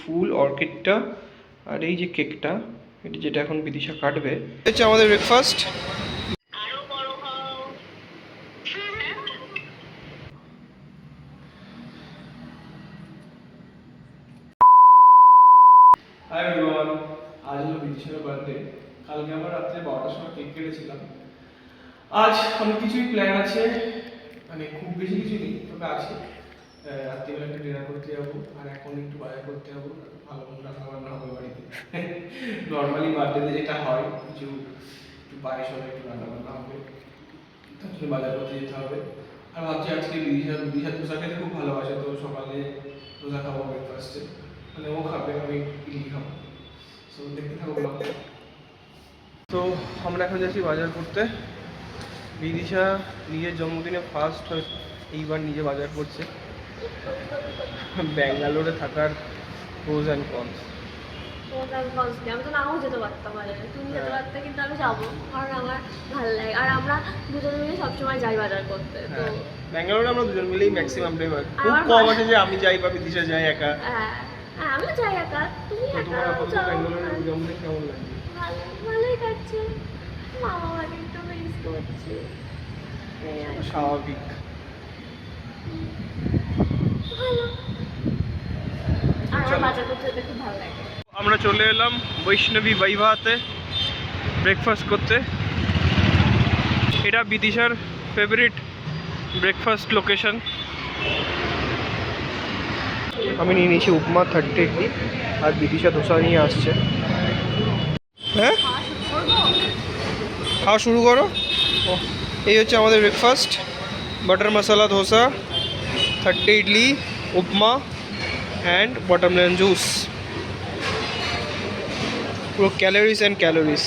ফুল অর্কিডটা আর এই যে কেকটা, এটি যেটা এখন বিদিশা কাটবে। হচ্ছে আমাদের ব্রেকফাস্ট। হাই এভরিওয়ান, আজ হলো বিদিশার বার্থডে। কালকে আমরা রাত্রে 12টার সময় কেক কেটেছিলাম। আজ অনেক কিছুই প্ল্যান আছে, মানে খুব বেশি কিছু নেই, তবে আছে। রাত্রিবেলা একটা ডিনার করতে যাবো, আর এখন একটু বাজার করতে যাবো, ভালো মন্দ রান্না বান্না হবে বাড়িতে। নর্মালি বার্থডেতে যেটা হয়, কিছু একটু পায়েস হবে, একটু রান্না বান্না হবে, তার জন্য বাজার করতে যেতে হবে। আর ভাবছি আজকে বিদিশা ধোসা খেতে খুব ভালোবাসে, তো সকালে ধোসা খাবো ব্রেকফাস্টে, মানে ও খাবে, আমি ইডলি খাবো। সো দেখতে থাকবো ব্লগ। তো আমরা এখন যাচ্ছি বাজার করতে। বিদিশা নিজের জন্মদিনে ফার্স্ট এইবার নিজে বাজার করছে। ব্যাঙ্গালোরে থাকার প্রোজ অ্যান্ড কনস। আমি তো নাও যেতে পারতাম বাজারে, তুমি যেতে পারতে, কিন্তু আমি যাবো, কারণ আমার ভালো লাগে। আর আমরা দুজন মিলে সবসময় যাই বাজার করতে। তো ব্যাঙ্গালোরে আমরা দুজন মিলেই ম্যাক্সিমাম টাইম, খুব কম আছে যে আমি যাই বা বিদিশা যাই একা। হ্যাঁ, আমি যাই একা, তুমি একা যাও। ব্যাঙ্গালোরের জন্মদিন কেমন লাগে? ভালোই কাটছে, মামা বাড়ি একটু মিস করছি। স্বাভাবিক। ভালো, আর আমার বাজার করতে যেতে খুব ভালো লাগে। আমরা চলে এলাম বৈষ্ণবী বৈভাতে ব্রেকফাস্ট করতে। এটা বিদিশার ফেভারিট ব্রেকফাস্ট লোকেশন। আমি নিয়ে নিয়েছি উপমা 30 ইডলি, আর বিদিশা ধোসা নিয়ে আসছে। হ্যাঁ, খাওয়া শুরু করো। এই হচ্ছে আমাদের ব্রেকফাস্ট, বাটার মশলা ধোসা, 30 ইডলি, উপমা অ্যান্ড ওয়াটারমেলন জুস। পুরো ক্যালোরিজ অ্যান্ড ক্যালোরিজ।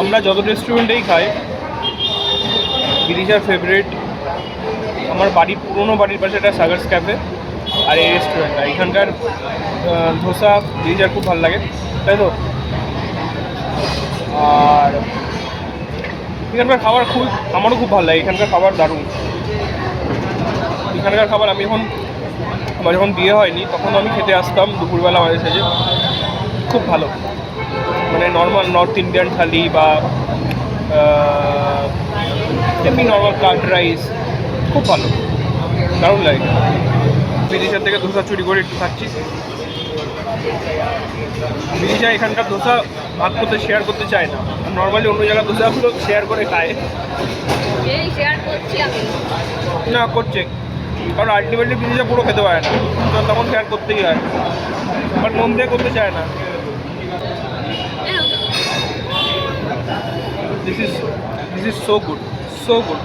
আমরা যত রেস্টুরেন্টেই খাই, বিদিশার ফেভারিট আমার বাড়ির পুরোনো বাড়ির পাশে একটা সাগার্স ক্যাফে, আর এই রেস্টুরেন্টটা, এখানকার ধোসা বিদিশার খুব ভালো লাগে, তাই তো? আর এখানকার খাবার আমারও খুব ভালো লাগে, এখানকার খাবার দারুণ। এখানকার খাবার আমার যখন বিয়ে হয়নি তখন আমি খেতে আসতাম দুপুরবেলা মাঝে সাঝে, খুব ভালো। মানে নর্মাল নর্থ ইন্ডিয়ান থালি বা এমনি নর্মাল কার্ড রাইস, খুব ভালো, দারুণ লাগে। বিদিশার থেকে ধোসা চুরি করে একটু খাচ্ছি। বিদিশা এখানকার ধোসা ভাগ করতে শেয়ার করতে চায় না, নর্মালি অন্য জায়গার ধোসাগুলো শেয়ার করে খায়। না, করছে, কারণ আলটিমেটলি বিদিশা পুরো খেতে পারে না, তখন শেয়ার করতেই হয়, বাট মন দিয়ে করতে চায় না। This is so good, so good.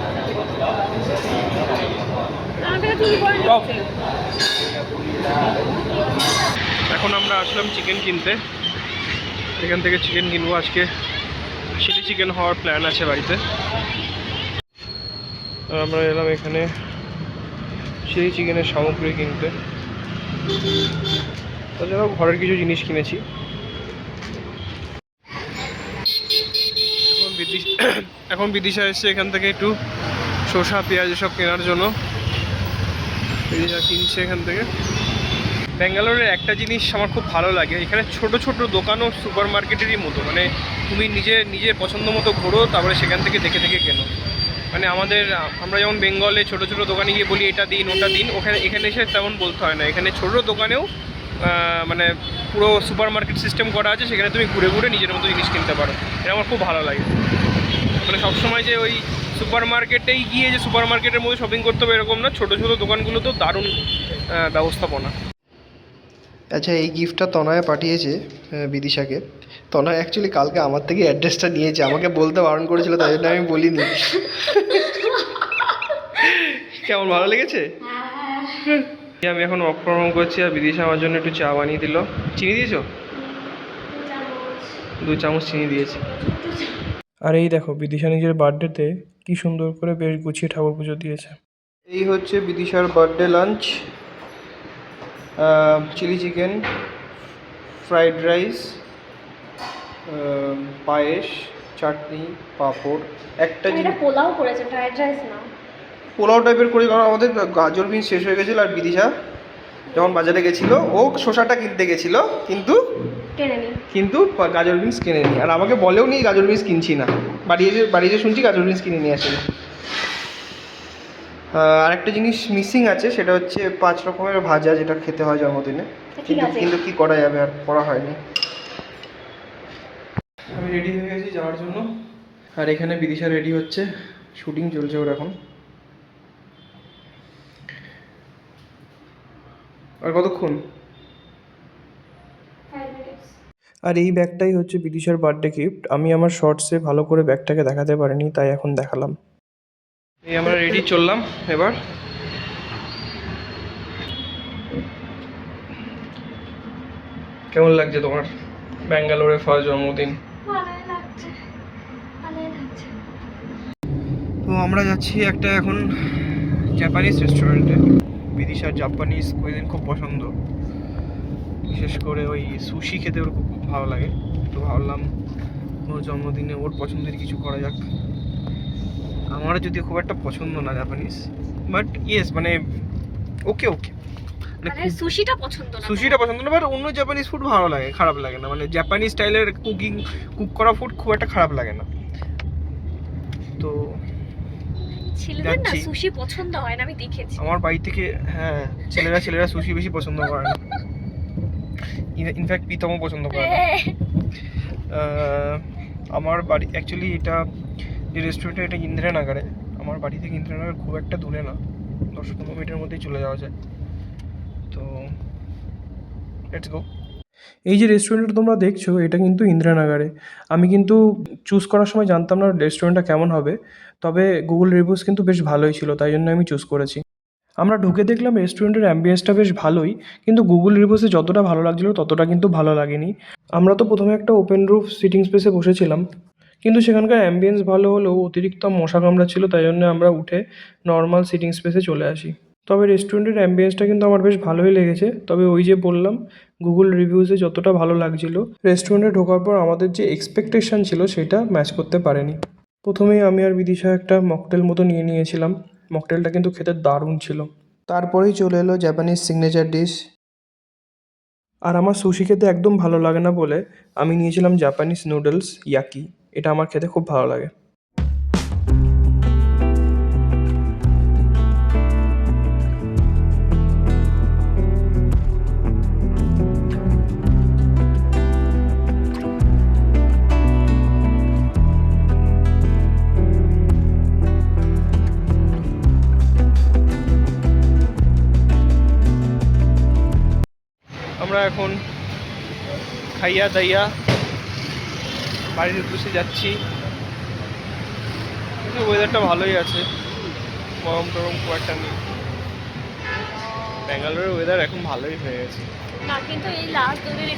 এখন আমরা আসলাম চিকেন কিনতে, এখান থেকে চিকেন কিনবো আজকে। চিলি চিকেন হওয়ার প্ল্যান আছে বাড়িতে। আমরা এলাম এখানে চিলি চিকেনের সামগ্রী কিনতে, তাছাড়াও ঘরের কিছু জিনিস কিনেছি। এখন বিদিশা এসছে এখান থেকে একটু শসা পেঁয়াজ এসব কেনার জন্য। বিদিশা কিনছে এখান থেকে। ব্যাঙ্গালোরের একটা জিনিস আমার খুব ভালো লাগে, এখানে ছোট ছোট দোকানও সুপার মার্কেটেরই মতো, মানে তুমি নিজের পছন্দ মতো ঘোরো, তারপরে সেখান থেকে দেখে দেখে কেনো। মানে আমরা যেমন বেঙ্গলে ছোট ছোট দোকানে গিয়ে বলি এটা দিন ওটা দিন, এখানে এসে তেমন বলতে হয় না। এখানে ছোট দোকানেও মানে পুরো সুপার মার্কেট সিস্টেম করা আছে, সেখানে তুমি ঘুরে ঘুরে নিজের মতো জিনিস কিনতে পারো। এটা আমার খুব ভালো লাগে। মানে সবসময় যে ওই সুপার মার্কেটেই গিয়ে যে সুপার মার্কেটের মধ্যে শপিং করতে হবে এরকম না, ছোটো ছোটো দোকানগুলোতেও দারুণ ব্যবস্থাপনা। আচ্ছা, এই গিফটটা তনয় পাঠিয়েছে বিদিশাকে। তনয় অ্যাকচুয়ালি কালকে আমার থেকে অ্যাড্রেসটা নিয়েছে, আমাকে বলতে বারণ করেছিল, তাই জন্য আমি বলিনি। কেমন, ভালো লেগেছে? আমি এখন ওয়ার্ক ফ্রম হোম করছি, আর বিদিশা আমার জন্য একটু চা বানিয়ে দিল। চিনি দিয়েছো? 2 চামচ চিনি দিয়েছি। আর এই দেখো, বিদিশা নিজের বার্থডেতে কি সুন্দর করে বেশ গুছিয়ে ঠাকুর পুজো দিয়েছে। এই হচ্ছে বিদিশার birthday lunch. Chilli chicken, fried rice, payesh, chutney, papad, একটা জিনিস পোলাও করেছে, ফ্রাইড রাইস না, পোলাও টাইপের করি, কারণ আমাদের গাজর বিন শেষ হয়ে গেছিলো, আর বিদিশা যখন বাজারে গেছিল ও শসাটা কিনতে গেছিল, কিন্তু কেনে নি। গাজর বিনস কিনে নি। আর আমাকে বলেও নি গাজর বিনস কিনছি না, বাড়ি এসে শুনছি গাজর বিনস কিনে নিয়ে আসেনি। আরেকটা জিনিস মিসিং আছে, সেটা হচ্ছে 5 রকমের ভাজা, যেটা খেতে হয় জন্মদিনে, ঠিক আছে। কিন্তু কি করা যাবে, আর করা হয়নি। আমি রেডি হয়ে গেছি যাওয়ার জন্য, আর এখানে বিদিশা রেডি হচ্ছে, শুটিং চলছে ওর এখন। আর কতক্ষণ? 5 minutes। আর এই ব্যাগটাই হচ্ছে বিদিশার বার্থডে গিফট। আমি আমার শর্টসে ভালো করে ব্যাগটাকে দেখাতে পারিনি, তাই এখন দেখালাম। এই আমরা রেডি চললাম এবার। কেমন লাগছে তোমার ব্যাঙ্গালোরে ফার্স্ট জন্মদিন? ভালোই লাগছে, ভালোই লাগছে। তো আমরা যাচ্ছি একটা এখন জাপানিজ রেস্টুরেন্টে। বিদিশার জাপানিজ কুইজিন খুব পছন্দ, বিশেষ করে ওই সুশি খেতে ওর খুব ভালো লাগে। তো ভাবলাম ওর জন্মদিনে ওর পছন্দের কিছু করা যাক। আমারও যদিও খুব একটা পছন্দ না জাপানিজ, বাট ইয়েস মানে ওকে ওকে, মানে সুশিটা পছন্দ না, সুশিটা পছন্দ না, বাট অন্য জাপানিজ ফুড ভালো লাগে, খারাপ লাগে না। মানে জাপানিজ স্টাইলের কুক করা ফুড খুব একটা খারাপ লাগে না। তো ছেলেদের না সুশি পছন্দ হয় না, আমি দেখেছি আমার বাড়ি থেকে। হ্যাঁ, ছেলেরা সুশি বেশি পছন্দ করে না, ইনফ্যাক্ট প্রীতমও পছন্দ করে না। আমার বাড়ি অ্যাকচুয়ালি এটা যে রেস্টুরেন্টটা, এটা ইন্দিরানগরে। আমার বাড়ি থেকে ইন্দিরানগর খুব একটা দূরে না, 10-15 মিনিটের মধ্যেই চলে যাওয়া যায়। তো লেটস গো। এই যে রেস্টুরেন্টটা তোমরা দেখছো, এটা কিন্তু ইন্দিরানগরে। আমি কিন্তু চুজ করার সময় জানতাম না রেস্টুরেন্টটা কেমন হবে, তবে গুগল রিভিউস কিন্তু বেশ ভালোই ছিল, তাই জন্য আমি চুজ করেছি। আমরা ঢুকে দেখলাম রেস্টুরেন্টের অ্যাম্বিয়েন্সটা বেশ ভালোই, কিন্তু গুগল রিভিউসে যতটা ভালো লাগছিলো ততটা কিন্তু ভালো লাগেনি। আমরা তো প্রথমে একটা ওপেন রুফ সিটিং স্পেসে বসেছিলাম, কিন্তু সেখানকার অ্যাম্বিয়েন্স ভালো হলেও অতিরিক্ত মশা কামড়া ছিল, তাই জন্য আমরা উঠে নর্মাল সিটিং স্পেসে চলে আসি। তবে রেস্টুরেন্টের অ্যাম্বিয়েন্সটা কিন্তু আমার বেশ ভালোই লেগেছে। তবে ওই যে বললাম, গুগল রিভিউসে যতটা ভালো লাগছিলো, রেস্টুরেন্টে ঢোকার পর আমাদের যে এক্সপেকটেশন ছিল সেটা ম্যাচ করতে পারেনি। প্রথমেই আমি আর বিদিশা একটা মকটেল মতো নিয়েছিলাম। মকটেলটা কিন্তু খেতে দারুণ ছিল। তারপরেই চলে এলো জাপানিজ সিগনেচার ডিশ। আর আমার সুশি খেতে একদম ভালো লাগে না বলে আমি নিয়েছিলাম জাপানিজ নুডলস ইয়াকি। এটা আমার খেতে খুব ভালো লাগে। আমরা এখন খাইয়া দাইয়া বাড়ির উদ্দেশ্যে যাচ্ছি। কিন্তু ওয়েদারটা ভালোই আছে, গরম টরম খুব একটা নেই। ব্যাঙ্গালোরের ওয়েদার এখন ভালোই হয়ে গেছে না, কিন্তু এই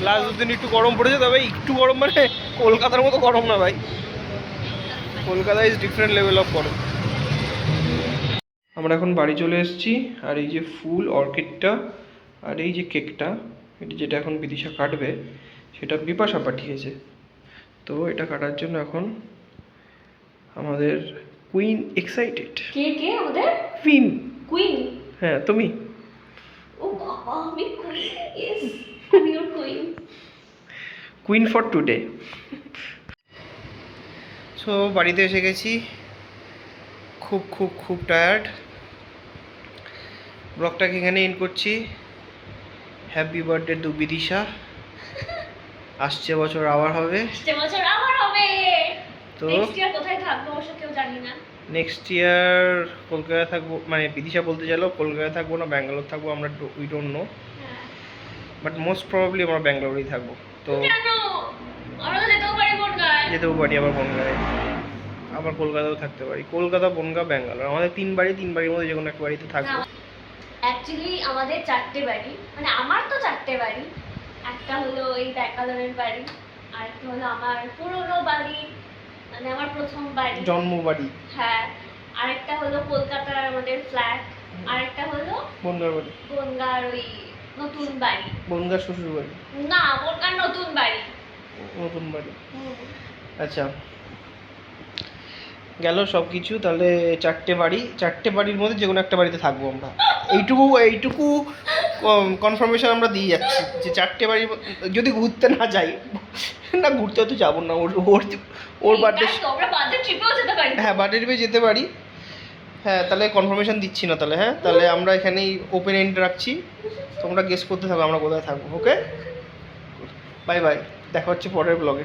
লাস্ট দুদিন একটু গরম পড়েছে, তবে একটু গরম মানে কলকাতার মতো গরম না ভাই। Kolkata is different level of গরম। আমরা এখন বাড়ি চলে এসেছি, আর এই যে ফুল অর্কিডটা আর এই যে কেকটা, এটা যেটা এখন বিদিশা কাটবে, সেটা বিপাশা পাঠিয়েছে। তো এটা কাটার জন্য এখন আমাদের কুইন এক্সাইটেড। কে ওদের কুইন? হ্যাঁ, তুমি। ও বাবা, আমি কুইন। ইয়েস, আমি ওর কুইন ফর টুডে। সো বাড়িতে এসে গেছি, খুব খুব খুব টায়ার্ড। ব্লগটাকে এখানে এন্ড করছি। Happy birthday to Bidisha. আসছে বছর আবার হবে। তো নেক্সট ইয়ার কোথায় থাকবো অবশ্য কেউ জানি না। নেক্সট ইয়ার কলকাতায় থাকবো, মানে বিদিশা বলতে চাইলো কলকাতায় থাকবো না ব্যাঙ্গালোর থাকবো, আমরা we don't know, but most probably আমরা ব্যাঙ্গালোরেই থাকবো। তো যেতেও পারি আবার বনগাঁয়ে, আবার কলকাতাও থাকতে পারি। কলকাতা, বনগাঁ, ব্যাঙ্গালোর, আমাদের তিন বাড়ির মধ্যে যে কোনো একটা বাড়িতে থাকবো। অ্যাকচুয়ালি আমাদের 4টে বাড়ি, মানে আমার তো 4টে বাড়ি। একটা হলো এই ব্যাঙ্গালোরের বাড়ি, আর একটা হলো আমার পুরনো বাড়ি, মানে আমার প্রথম বাড়ি, জন্ম বাড়ি। হ্যাঁ, আরেকটা হলো কলকাতার আমাদের ফ্ল্যাট, আরেকটা হলো বনগাঁর বাড়ি, বনগাঁর ওই নতুন বাড়ি। বনগাঁর শ্বশুর বাড়ি না, বনগাঁর নতুন বাড়ি। নতুন বাড়ি, আচ্ছা। গেল সব কিছু। তাহলে চারটে বাড়ির মধ্যে যে কোনো একটা বাড়িতে থাকবো আমরা। এইটুকু কনফার্মেশন আমরা দিয়ে যাচ্ছি যে চারটে বাড়ি যদি ঘুরতে না যাই, না ঘুরতে তো যাবো না, ওর বার্থডে। আমরা বাজেট ট্রিপেও যেতে পারি। হ্যাঁ, বার্থডে ট্রিপে যেতে পারি। হ্যাঁ, তাহলে কনফার্মেশন দিচ্ছি না তাহলে। হ্যাঁ, তাহলে আমরা এখানেই ওপেন এন্ড রাখছি, তোমরা গেস করতে থাকো আমরা কোথায় থাকবো। ওকে, বাই বাই, দেখা হচ্ছে পরের ব্লগে।